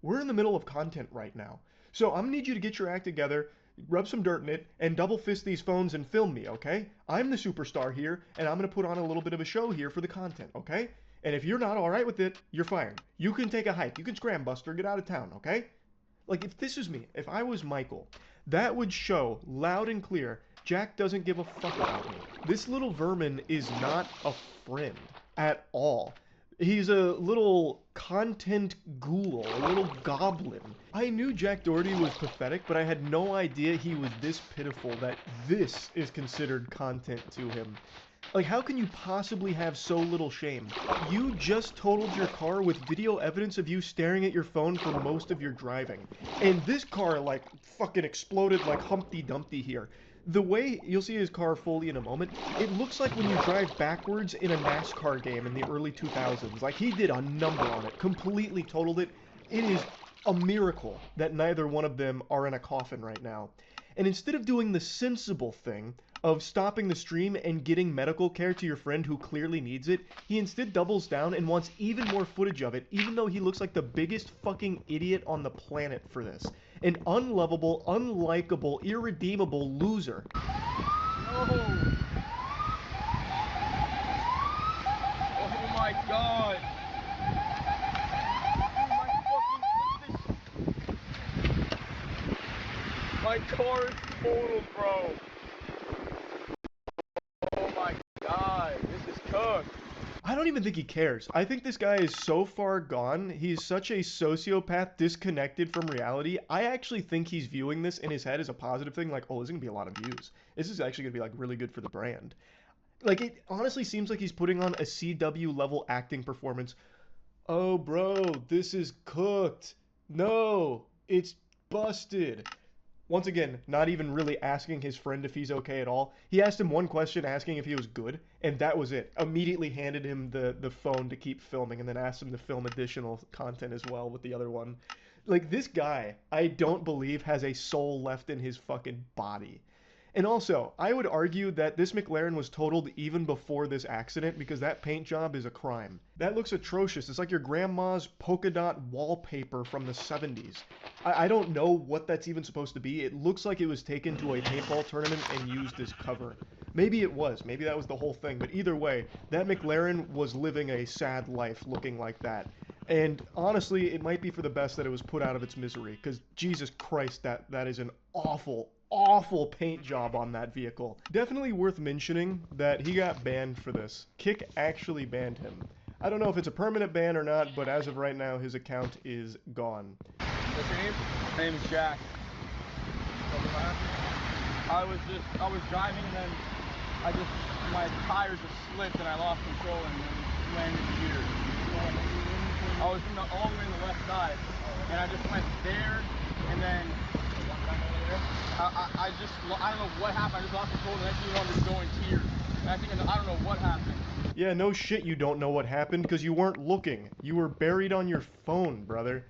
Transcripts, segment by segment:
we're in the middle of content right now. So I'm gonna need you to get your act together, rub some dirt in it, and double fist these phones and film me, okay? I'm the superstar here, and I'm gonna put on a little bit of a show here for the content, okay? And if you're not alright with it, you're fired. You can take a hike, you can scram buster, get out of town, okay? Like, if this is me, if I was Michael, that would show loud and clear Jack doesn't give a fuck about me. This little vermin is not a friend at all. He's a little content ghoul, a little goblin. I knew Jack Doherty was pathetic, but I had no idea he was this pitiful that this is considered content to him. Like, how can you possibly have so little shame? You just totaled your car with video evidence of you staring at your phone for most of your driving. And this car, like, fucking exploded like Humpty Dumpty here. The way, you'll see his car fully in a moment, it looks like when you drive backwards in a NASCAR game in the early 2000s. Like, he did a number on it, completely totaled it. It is a miracle that neither one of them are in a coffin right now. And instead of doing the sensible thing of stopping the stream and getting medical care to your friend who clearly needs it, he instead doubles down and wants even more footage of it, even though he looks like the biggest fucking idiot on the planet for this. An unlovable, unlikable, irredeemable loser. No! Oh my god! My car is totaled, bro. Oh my god, this is cooked. I don't even think he cares. I think this guy is so far gone. He's such a sociopath disconnected from reality. I actually think he's viewing this in his head as a positive thing. Like, oh, this is going to be a lot of views. This is actually going to be like really good for the brand. Like, it honestly seems like he's putting on a CW level acting performance. Oh, bro, this is cooked. No, it's busted. Once again, not even really asking his friend if he's okay at all. He asked him one question asking if he was good, and that was it. Immediately handed him the phone to keep filming, and then asked him to film additional content as well with the other one. Like, this guy, I don't believe has a soul left in his fucking body. And also, I would argue that this McLaren was totaled even before this accident because that paint job is a crime. That looks atrocious. It's like your grandma's polka dot wallpaper from the 70s. I don't know what that's even supposed to be. It looks like it was taken to a paintball tournament and used as cover. Maybe it was. Maybe that was the whole thing. But either way, that McLaren was living a sad life looking like that. And honestly, it might be for the best that it was put out of its misery. Because Jesus Christ, that is an awful, awful paint job on that vehicle. Definitely worth mentioning that he got banned for this. Kick actually banned him. I don't know if it's a permanent ban or not, but as of right now, his account is gone. What's your name? My name is Jack. I was driving and then my tires just slipped and I lost control and then landed here. I was all the way on the left side and I just went there and then I don't know what happened. I just lost control. The next thing you know, I'm just going tears. And I don't know what happened. Yeah, no shit you don't know what happened because you weren't looking. You were buried on your phone, brother.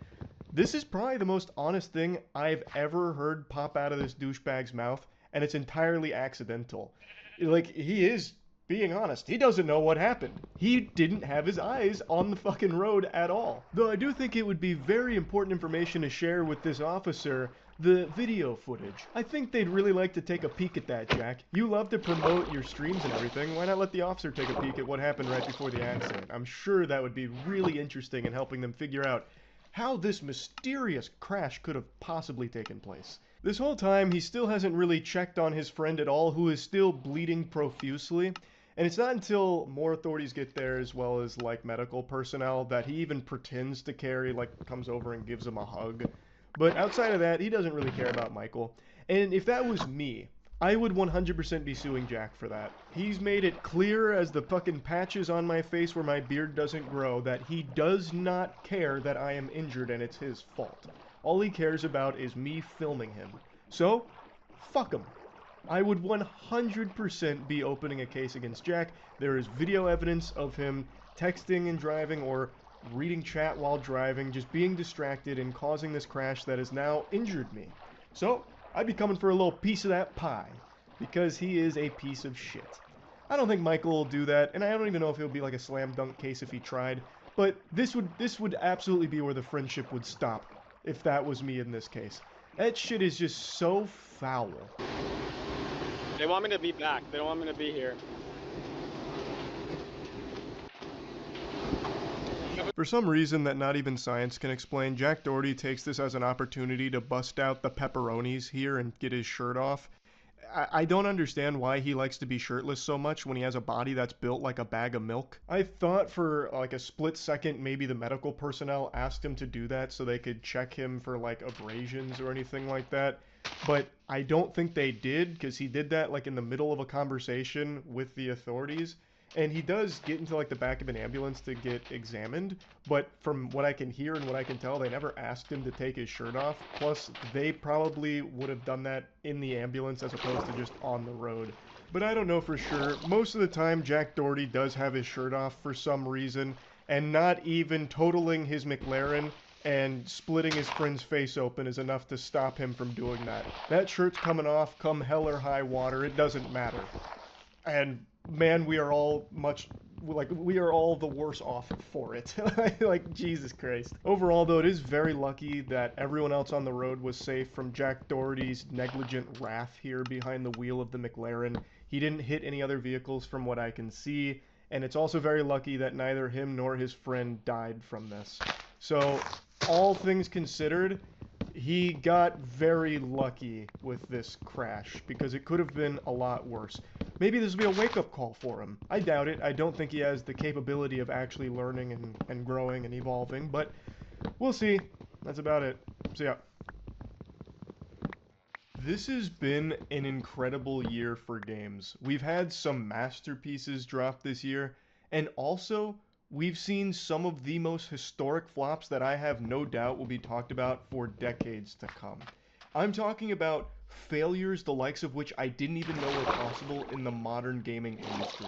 This is probably the most honest thing I've ever heard pop out of this douchebag's mouth, and it's entirely accidental. Like, he is being honest. He doesn't know what happened. He didn't have his eyes on the fucking road at all. Though I do think it would be very important information to share with this officer, the video footage. I think they'd really like to take a peek at that, Jack. You love to promote your streams and everything. Why not let the officer take a peek at what happened right before the accident? I'm sure that would be really interesting in helping them figure out how this mysterious crash could have possibly taken place. This whole time, he still hasn't really checked on his friend at all, who is still bleeding profusely. And it's not until more authorities get there, as well as, like, medical personnel, that he even pretends to care, like, comes over and gives him a hug. But outside of that, he doesn't really care about Michael. And if that was me, I would 100% be suing Jack for that. He's made it clear as the fucking patches on my face where my beard doesn't grow that he does not care that I am injured and it's his fault. All he cares about is me filming him. So, fuck him. I would 100% be opening a case against Jack. There is video evidence of him texting and driving or reading chat while driving, just being distracted and causing this crash that has now injured me. So, I'd be coming for a little piece of that pie, because he is a piece of shit. I don't think Michael will do that, and I don't even know if it would be like a slam dunk case if he tried, but this would absolutely be where the friendship would stop. if that was me in this case. That shit is just so foul. They want me to be back. They don't want me to be here. For some reason that not even science can explain, Jack Doherty takes this as an opportunity to bust out the pepperonis here and get his shirt off. I don't understand why he likes to be shirtless so much when he has a body that's built like a bag of milk. I thought for like a split second maybe the medical personnel asked him to do that so they could check him for like abrasions or anything like that. But I don't think they did, because he did that like in the middle of a conversation with the authorities. And he does get into like the back of an ambulance to get examined, but from what I can hear and what I can tell, they never asked him to take his shirt off. Plus, they probably would have done that in the ambulance as opposed to just on the road. But I don't know for sure. Most of the time, Jack Doherty does have his shirt off for some reason, and not even totaling his McLaren and splitting his friend's face open is enough to stop him from doing that. That shirt's coming off come hell or high water, it doesn't matter. And man, we are all we are all the worse off for it. Like, Jesus Christ. Overall, though, it is very lucky that everyone else on the road was safe from Jack Doherty's negligent wrath here behind the wheel of the McLaren. He didn't hit any other vehicles from what I can see, and it's also very lucky that neither him nor his friend died from this. So, all things considered, he got very lucky with this crash, because it could have been a lot worse. Maybe this will be a wake-up call for him. I doubt it. I don't think he has the capability of actually learning and growing and evolving, but we'll see. That's about it. See ya. This has been an incredible year for games. We've had some masterpieces drop this year, and also we've seen some of the most historic flops that I have no doubt will be talked about for decades to come. I'm talking about failures the likes of which I didn't even know were possible in the modern gaming industry.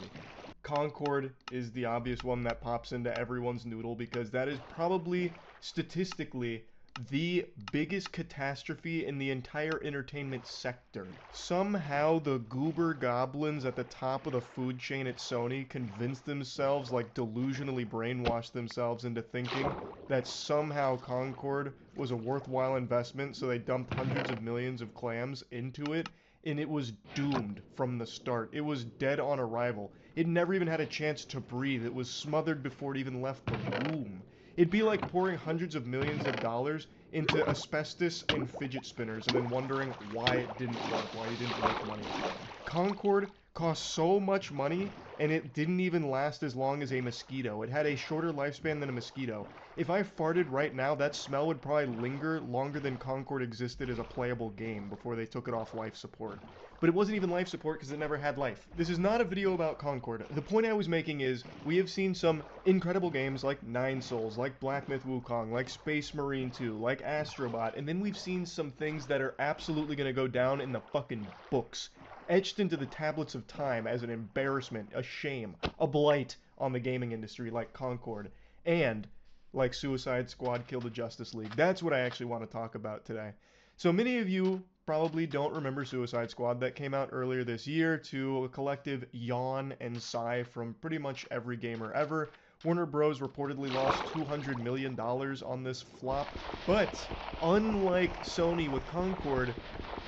Concord is the obvious one that pops into everyone's noodle, because that is probably statistically the biggest catastrophe in the entire entertainment sector. Somehow the goober goblins at the top of the food chain at Sony convinced themselves, like delusionally brainwashed themselves into thinking that somehow Concord was a worthwhile investment, so they dumped hundreds of millions of clams into it, and it was doomed from the start. It was dead on arrival. It never even had a chance to breathe. It was smothered before it even left the womb. It'd be like pouring hundreds of millions of dollars into asbestos and fidget spinners and then wondering why it didn't work, why you didn't make money. Concord cost so much money, and it didn't even last as long as a mosquito. It had a shorter lifespan than a mosquito. If I farted right now, that smell would probably linger longer than Concord existed as a playable game before they took it off life support. But it wasn't even life support because it never had life. This is not a video about Concord. The point I was making is, we have seen some incredible games like Nine Souls, like Black Myth Wukong, like Space Marine 2, like Astrobot, and then we've seen some things that are absolutely going to go down in the fucking books, etched into the tablets of time as an embarrassment, a shame, a blight on the gaming industry, like Concord, and like Suicide Squad Kill the Justice League. That's what I actually want to talk about today. So many of you probably don't remember Suicide Squad. That came out earlier this year to a collective yawn and sigh from pretty much every gamer ever. Warner Bros. Reportedly lost $200 million on this flop, but unlike Sony with Concord,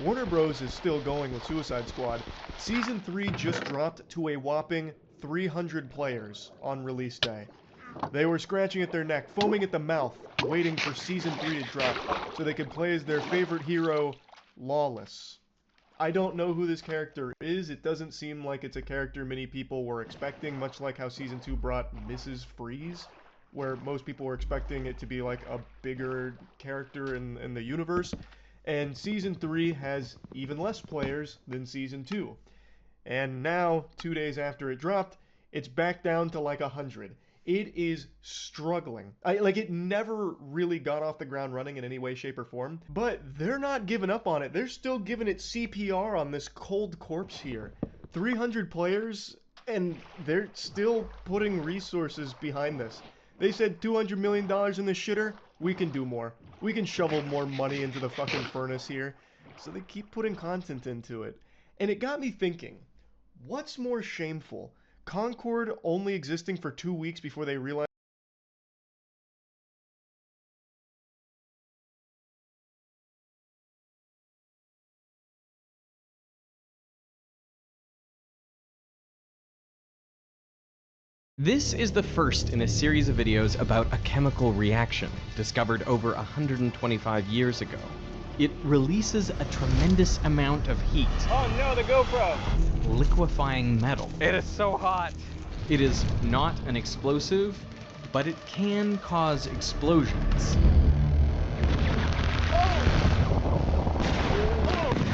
Warner Bros. Is still going with Suicide Squad. Season 3 just dropped to a whopping 300 players on release day. They were scratching at their neck, foaming at the mouth, waiting for Season 3 to drop so they could play as their favorite hero, Lawless. I don't know who this character is. It doesn't seem like it's a character many people were expecting, much like how Season 2 brought Mrs. Freeze, where most people were expecting it to be like a bigger character in the universe. And Season 3 has even less players than Season 2. And now, 2 days after it dropped, it's back down to like 100. It is struggling. It never really got off the ground running in any way, shape, or form. But they're not giving up on it. They're still giving it CPR on this cold corpse here. 300 players, and they're still putting resources behind this. They said $200 million in the shitter. We can do more. We can shovel more money into the fucking furnace here. So they keep putting content into it. And it got me thinking, what's more shameful? Concord only existing for 2 weeks before they realized This is the first in a series of videos about a chemical reaction discovered over 125 years ago. It releases a tremendous amount of heat, Oh no, the GoPro! liquefying metal. It is so hot. It is not an explosive, but it can cause explosions.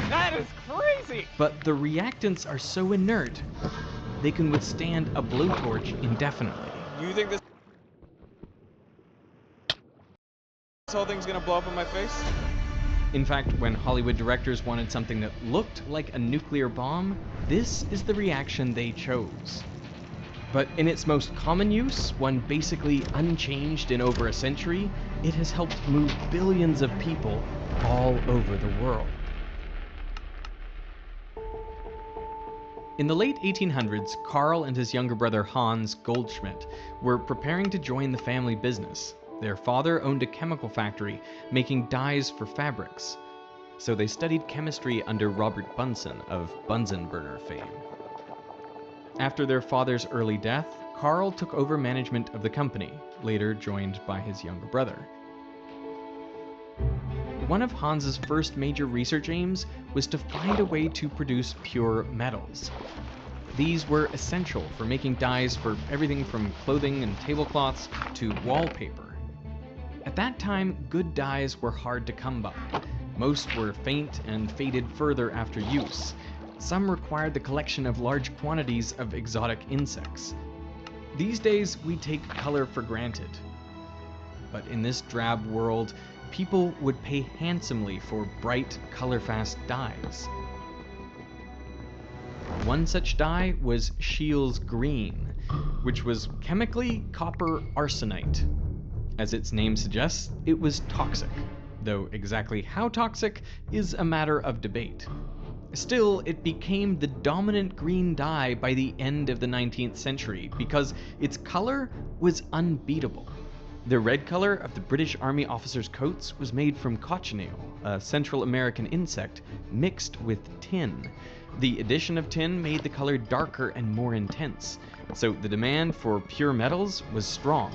That is crazy! But the reactants are so inert, they can withstand a blowtorch indefinitely. You think this whole thing's gonna blow up in my face? In fact, when Hollywood directors wanted something that looked like a nuclear bomb, this is the reaction they chose. But in its most common use, one basically unchanged in over a century, it has helped move billions of people all over the world. In the late 1800s, Carl and his younger brother Hans Goldschmidt were preparing to join the family business. Their father owned a chemical factory making dyes for fabrics, so they studied chemistry under Robert Bunsen of Bunsen burner fame. After their father's early death, Carl took over management of the company, later joined by his younger brother. One of Hans's first major research aims was to find a way to produce pure metals. These were essential for making dyes for everything from clothing and tablecloths to wallpaper. At that time, good dyes were hard to come by. Most were faint and faded further after use. Some required the collection of large quantities of exotic insects. These days, we take color for granted. But in this drab world, people would pay handsomely for bright, color-fast dyes. One such dye was Scheele's green, which was chemically copper arsenite. As its name suggests, it was toxic, though exactly how toxic is a matter of debate. Still, it became the dominant green dye by the end of the 19th century because its color was unbeatable. The red color of the British Army officers' coats was made from cochineal, a Central American insect, mixed with tin. The addition of tin made the color darker and more intense, so the demand for pure metals was strong.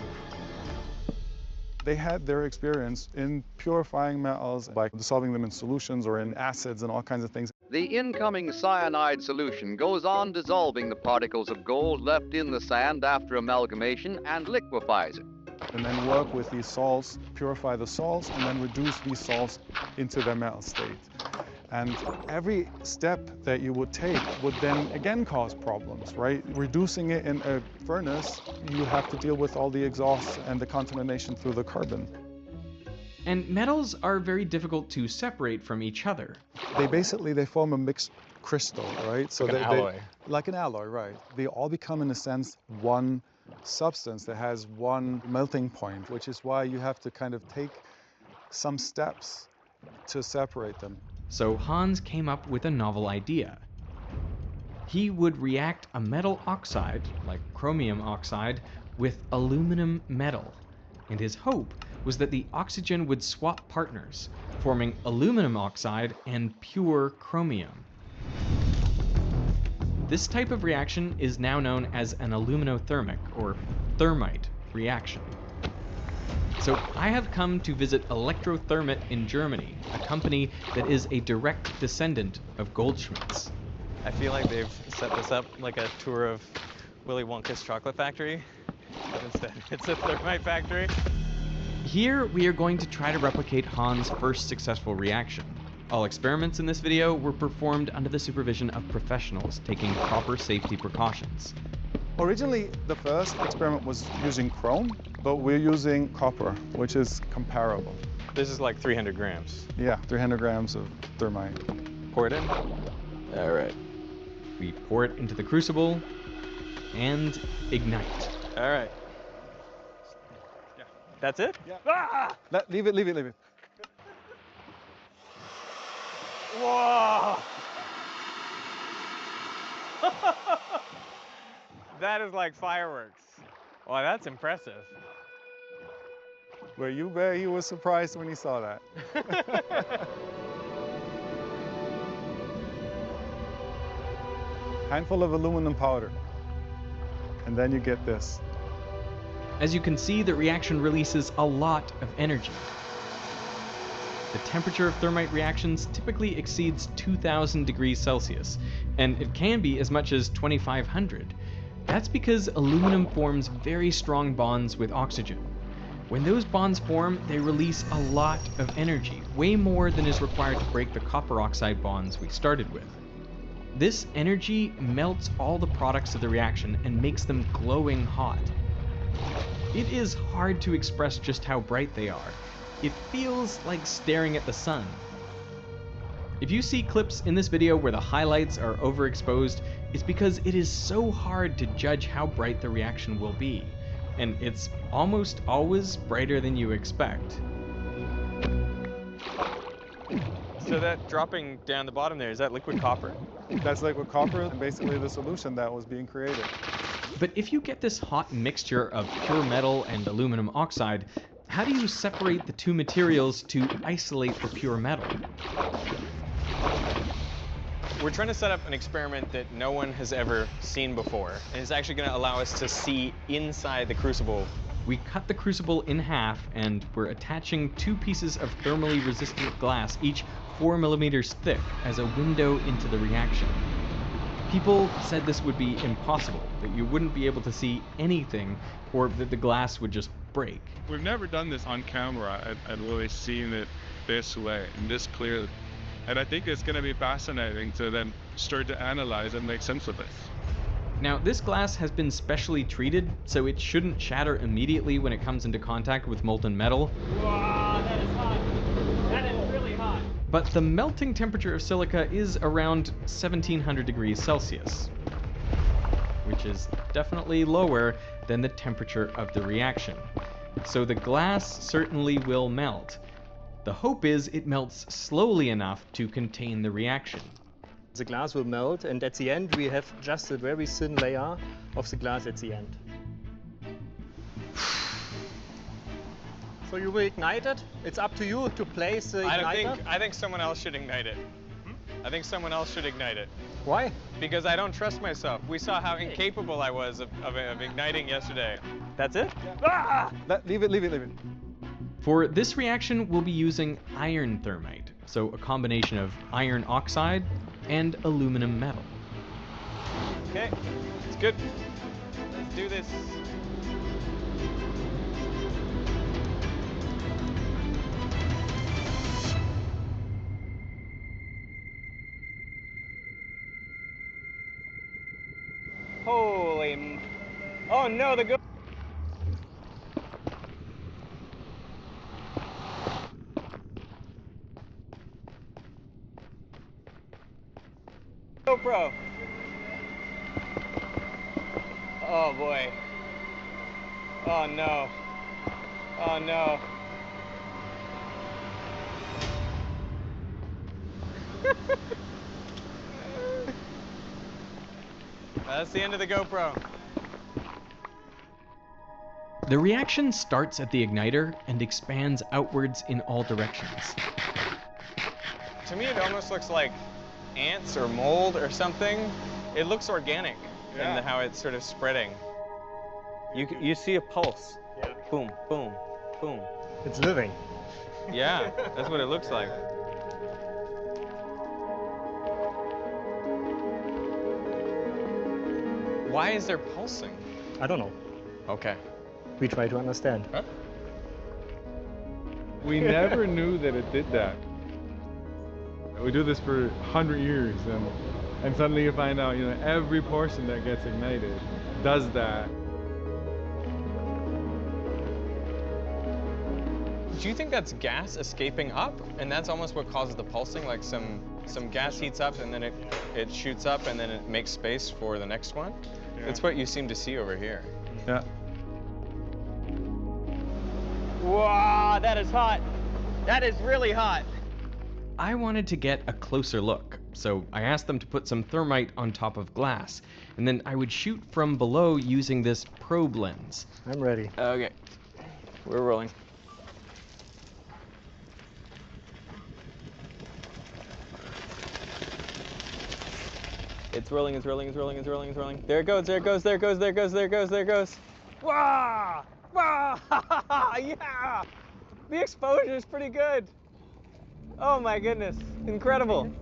They had their experience in purifying metals by dissolving them in solutions or in acids and all kinds of things. The incoming cyanide solution goes on dissolving the particles of gold left in the sand after amalgamation and liquefies it. And then work with these salts, purify the salts, and then reduce these salts into their metal state. And every step that you would take would then again cause problems, right? Reducing it in a furnace, you have to deal with all the exhaust and the contamination through the carbon. And metals are very difficult to separate from each other. They form a mixed crystal, right? So Like an alloy. Like an alloy, right. They all become, in a sense, one substance that has one melting point, which is why you have to kind of take some steps to separate them. So Hans came up with a novel idea. He would react a metal oxide, like chromium oxide, with aluminum metal. And his hope was that the oxygen would swap partners, forming aluminum oxide and pure chromium. This type of reaction is now known as an aluminothermic, or thermite, reaction. So I have come to visit Elektrothermit in Germany, a company that is a direct descendant of Goldschmidt's. I feel like they've set this up like a tour of Willy Wonka's chocolate factory, but instead it's a thermite factory. Here we are going to try to replicate Hans' first successful reaction. All experiments in this video were performed under the supervision of professionals, taking proper safety precautions. Originally, the first experiment was using chrome, but we're using copper, which is comparable. This is like 300 grams. Yeah, 300 grams of thermite. Pour it in. All right. We pour it into the crucible and ignite. All right. That's it? Yeah. Ah! Leave it. Whoa! That is like fireworks. Wow, that's impressive. Well, you bet he was surprised when he saw that. Handful of aluminum powder. and then you get this. As you can see, the reaction releases a lot of energy. The temperature of thermite reactions typically exceeds 2000 degrees Celsius, and it can be as much as 2500. That's because aluminum forms very strong bonds with oxygen. When those bonds form, they release a lot of energy, way more than is required to break the copper oxide bonds we started with. This energy melts all the products of the reaction and makes them glowing hot. It is hard to express just how bright they are. It feels like staring at the sun. If you see clips in this video where the highlights are overexposed, it's because it is so hard to judge how bright the reaction will be, and it's almost always brighter than you expect. So that dropping down the bottom there, is that liquid copper? That's liquid copper, and basically the solution that was being created. But if you get this hot mixture of pure metal and aluminum oxide, how do you separate the two materials to isolate the pure metal? We're trying to set up an experiment that no one has ever seen before, and it's actually going to allow us to see inside the crucible. We cut the crucible in half, and we're attaching two pieces of thermally resistant glass, each 4 millimeters thick, as a window into the reaction. People said this would be impossible, that you wouldn't be able to see anything, or that the glass would just break. We've never done this on camera and really seen it this way and this clearly. And I think it's going to be fascinating to then start to analyze and make sense of this. Now, this glass has been specially treated, so it shouldn't shatter immediately when it comes into contact with molten metal. Wow, that is hot. That is really hot. But the melting temperature of silica is around 1700 degrees Celsius, which is definitely lower than the temperature of the reaction. So the glass certainly will melt. The hope is it melts slowly enough to contain the reaction. The glass will melt, and at the end we have just a very thin layer of the glass at the end. So you will ignite it. It's up to you to place the igniter. I think someone else should ignite it. I think someone else should ignite it. Why? Because I don't trust myself. We saw how incapable I was of igniting yesterday. That's it? Ah! Leave it. For this reaction, we'll be using iron thermite, so a combination of iron oxide and aluminum metal. Okay, it's good. Let's do this. Holy... Oh no, the GoPro. Oh boy. Oh no. Oh no. That's the end of the GoPro. The reaction starts at the igniter and expands outwards in all directions. To me, it almost looks like ants or mold or something. It looks organic in how it's sort of spreading. You see a pulse. Yeah. Boom, boom, boom. It's living. Yeah, that's what it looks like. Why is there pulsing? I don't know. Okay. We try to understand. Huh? We never knew that it did that. We do this for 100 years, and suddenly you find out, every portion that gets ignited does that. Do you think that's gas escaping up, and that's almost what causes the pulsing? Like some gas heats up, and then it shoots up, and then it makes space for the next one? Yeah. That's what you seem to see over here. Yeah. Wow, that is hot. That is really hot. I wanted to get a closer look, so I asked them to put some thermite on top of glass, and then I would shoot from below using this probe lens. I'm ready. Okay, we're rolling. It's rolling, it's rolling, it's rolling, it's rolling, it's rolling. There it goes, there it goes, there it goes, there it goes, there it goes, there it goes. Wow! Wow! Yeah! The exposure is pretty good. Oh my goodness, incredible.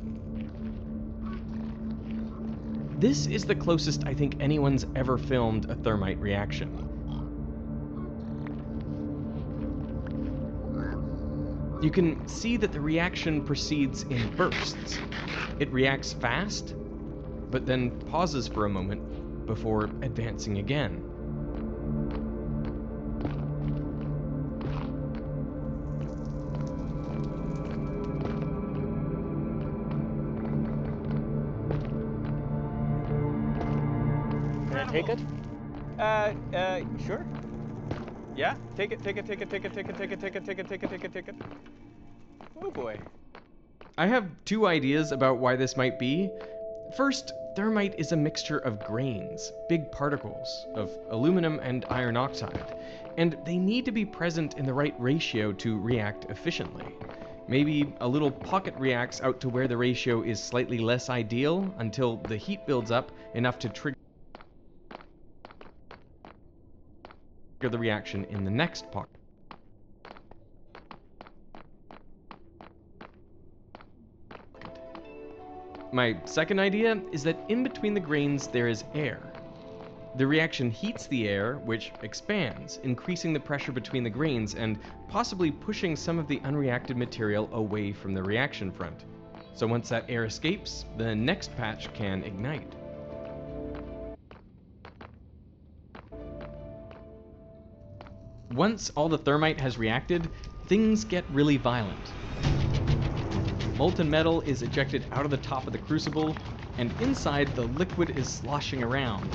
This is the closest I think anyone's ever filmed a thermite reaction. You can see that the reaction proceeds in bursts. It reacts fast, but then pauses for a moment before advancing again. Can I take it? Sure. Yeah, take it, take it, take it, take it, take it, take it, take it, take it, take it, take it, take it. Oh boy. I have two ideas about why this might be. First, thermite is a mixture of grains, big particles, of aluminum and iron oxide, and they need to be present in the right ratio to react efficiently. Maybe a little pocket reacts out to where the ratio is slightly less ideal until the heat builds up enough to trigger the reaction in the next pocket. My second idea is that in between the grains there is air. The reaction heats the air, which expands, increasing the pressure between the grains and possibly pushing some of the unreacted material away from the reaction front. So once that air escapes, the next patch can ignite. Once all the thermite has reacted, things get really violent. Molten metal is ejected out of the top of the crucible, and inside the liquid is sloshing around.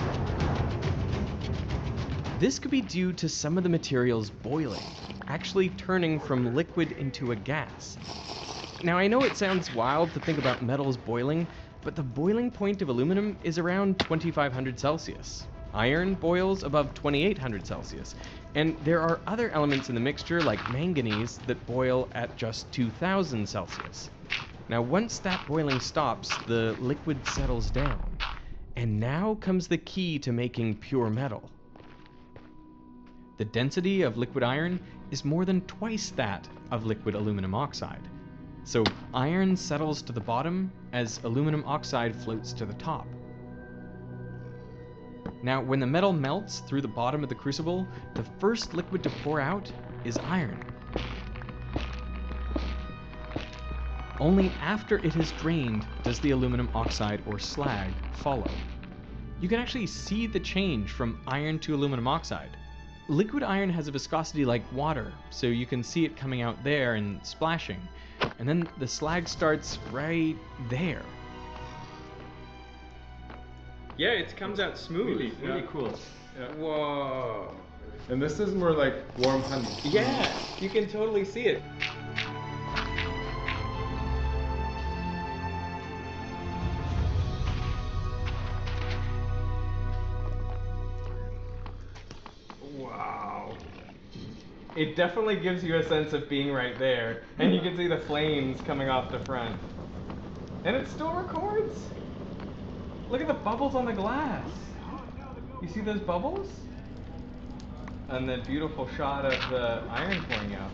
This could be due to some of the materials boiling, actually turning from liquid into a gas. Now I know it sounds wild to think about metals boiling, but the boiling point of aluminum is around 2500 Celsius. Iron boils above 2800 Celsius, and there are other elements in the mixture like manganese that boil at just 2000 Celsius. Now once that boiling stops, the liquid settles down, and now comes the key to making pure metal. The density of liquid iron is more than twice that of liquid aluminum oxide. So iron settles to the bottom as aluminum oxide floats to the top. Now, when the metal melts through the bottom of the crucible, the first liquid to pour out is iron. Only after it has drained does the aluminum oxide or slag follow. You can actually see the change from iron to aluminum oxide. Liquid iron has a viscosity like water, so you can see it coming out there and splashing. And then the slag starts right there. Yeah, it comes out smooth. Really cool. Yeah. Whoa. And this is more like warm honey. Yeah, you can totally see it. Wow. It definitely gives you a sense of being right there, and you can see the flames coming off the front. And it still records. Look at the bubbles on the glass. You see those bubbles? And the beautiful shot of the iron pouring out.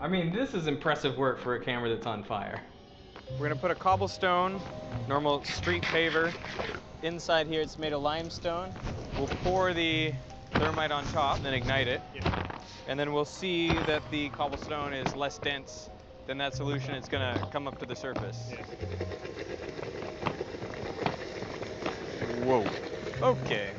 I mean, this is impressive work for a camera that's on fire. We're gonna put a cobblestone, normal street paver. Inside here it's made of limestone. We'll pour the thermite on top and then ignite it. And then we'll see that the cobblestone is less dense than that solution. It's gonna come up to the surface. Whoa. Okay.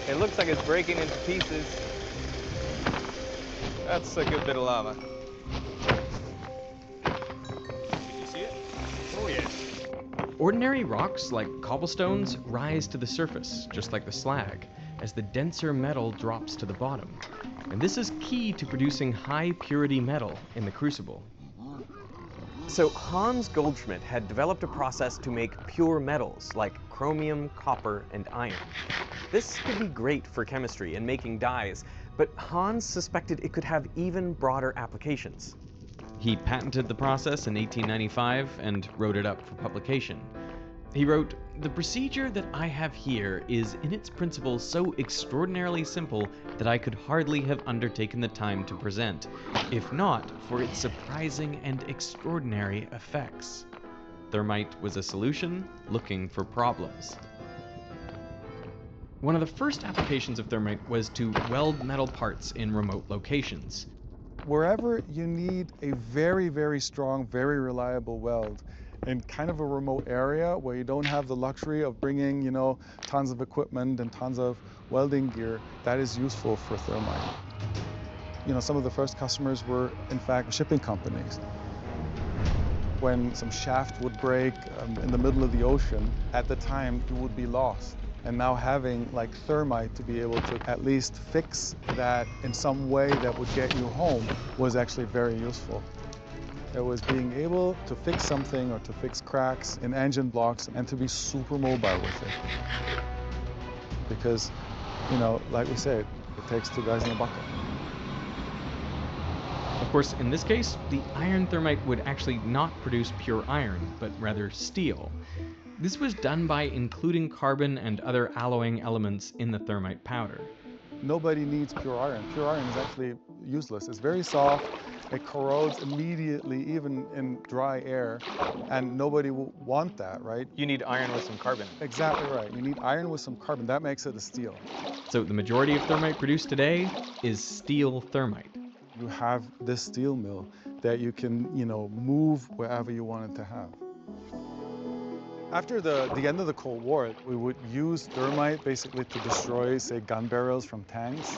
It looks like it's breaking into pieces. That's a good bit of lava. Can you see it? Oh yeah. Ordinary rocks like cobblestones rise to the surface, just like the slag, as the denser metal drops to the bottom. And this is key to producing high purity metal in the crucible. So Hans Goldschmidt had developed a process to make pure metals like chromium, copper, and iron. This could be great for chemistry and making dyes, but Hans suspected it could have even broader applications. He patented the process in 1895 and wrote it up for publication. He wrote, "The procedure that I have here is in its principle so extraordinarily simple that I could hardly have undertaken the time to present, if not for its surprising and extraordinary effects." Thermite was a solution looking for problems. One of the first applications of thermite was to weld metal parts in remote locations. Wherever you need a very, very strong, very reliable weld in kind of a remote area where you don't have the luxury of bringing, tons of equipment and tons of welding gear, that is useful for thermite. Some of the first customers were, in fact, shipping companies. When some shaft would break in the middle of the ocean, at the time, you would be lost. And now having thermite to be able to at least fix that in some way that would get you home was actually very useful. It was being able to fix something or to fix cracks in engine blocks and to be super mobile with it. Because, like we said, it takes two guys in a bucket. Of course, in this case, the iron thermite would actually not produce pure iron, but rather steel. This was done by including carbon and other alloying elements in the thermite powder. Nobody needs pure iron. Pure iron is actually useless. It's very soft, it corrodes immediately, even in dry air, and nobody will want that, right? You need iron with some carbon. Exactly right. You need iron with some carbon. That makes it a steel. So the majority of thermite produced today is steel thermite. You have this steel mill that you can, move wherever you want it to have. After the end of the Cold War, we would use thermite basically to destroy, say, gun barrels from tanks.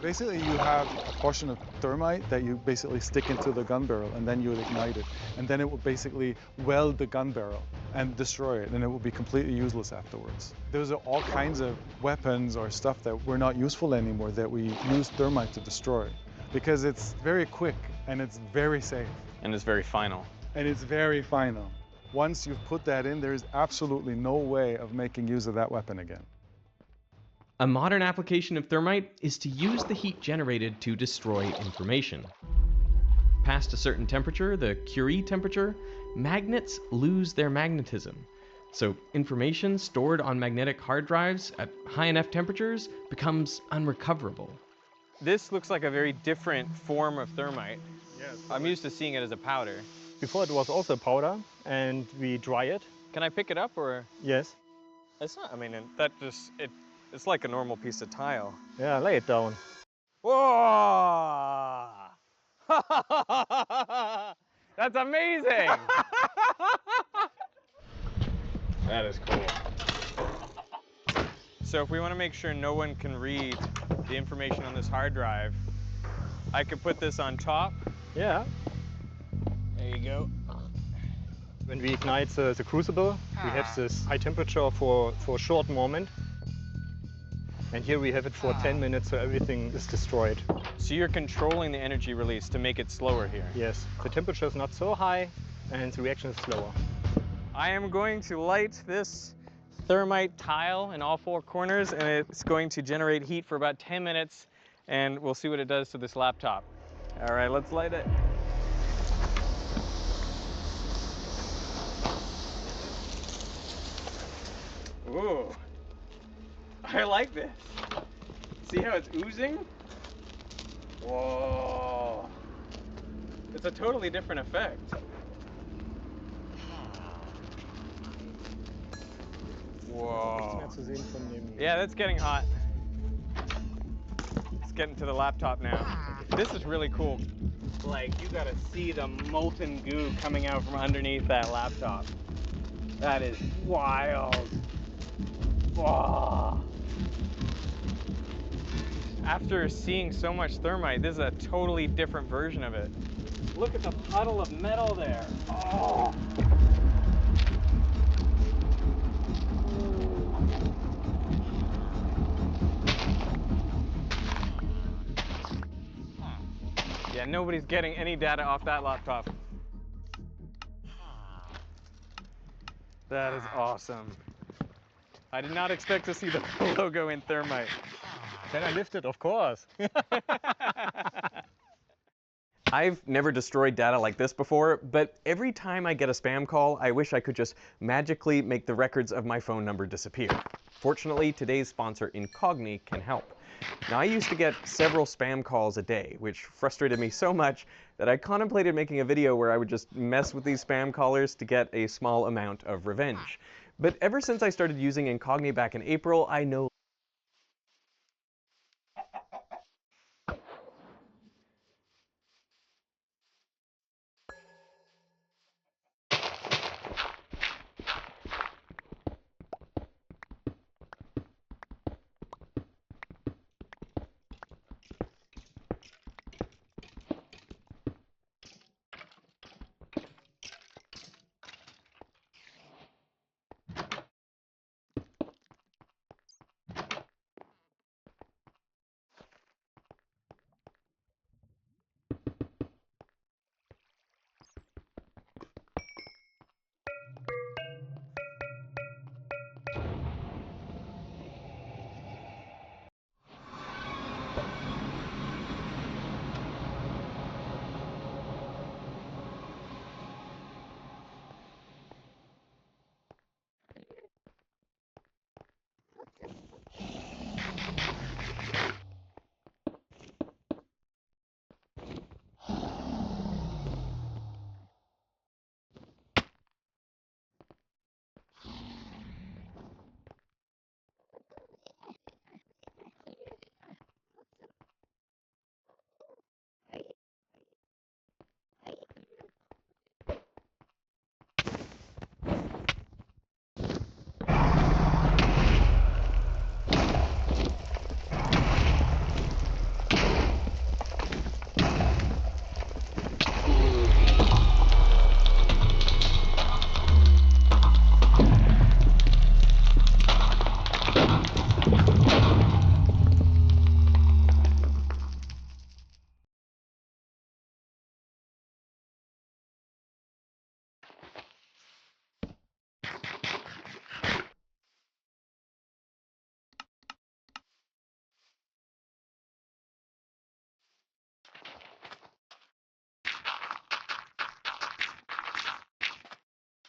Basically, you have a portion of thermite that you basically stick into the gun barrel, and then you would ignite it. And then it would basically weld the gun barrel and destroy it, and it would be completely useless afterwards. Those are all kinds of weapons or stuff that were not useful anymore that we use thermite to destroy, because it's very quick and it's very safe. And it's very final. And it's very final. Once you've put that in, there's absolutely no way of making use of that weapon again. A modern application of thermite is to use the heat generated to destroy information. Past a certain temperature, the Curie temperature, magnets lose their magnetism. So information stored on magnetic hard drives at high enough temperatures becomes unrecoverable. This looks like a very different form of thermite. Yes. I'm used to seeing it as a powder. Before it was also powder, and we dry it. Can I pick it up or? Yes. It's not, it's like a normal piece of tile. Yeah, lay it down. Whoa! That's amazing! That is cool. So if we want to make sure no one can read the information on this hard drive, I could put this on top. Yeah. There you go. When we ignite the crucible, we have this high temperature for a short moment. And here we have it for 10 minutes, so everything is destroyed. So you're controlling the energy release to make it slower here? Yes. The temperature is not so high, and the reaction is slower. I am going to light this thermite tile in all four corners, and it's going to generate heat for about 10 minutes, and we'll see what it does to this laptop. All right, let's light it. Ooh, I like this. See how it's oozing? Whoa. It's a totally different effect. Whoa. Yeah, that's getting hot. It's getting to the laptop now. This is really cool. Like, you gotta see the molten goo coming out from underneath that laptop. That is wild. Whoa. After seeing so much thermite, this is a totally different version of it. Look at the puddle of metal there. Oh. Yeah, nobody's getting any data off that laptop. That is awesome. I did not expect to see the logo in thermite. Can I lift it? Of course. I've never destroyed data like this before, but every time I get a spam call, I wish I could just magically make the records of my phone number disappear. Fortunately, today's sponsor, Incogni, can help. Now, I used to get several spam calls a day, which frustrated me so much that I contemplated making a video where I would just mess with these spam callers to get a small amount of revenge. But ever since I started using Incogni back in April, I no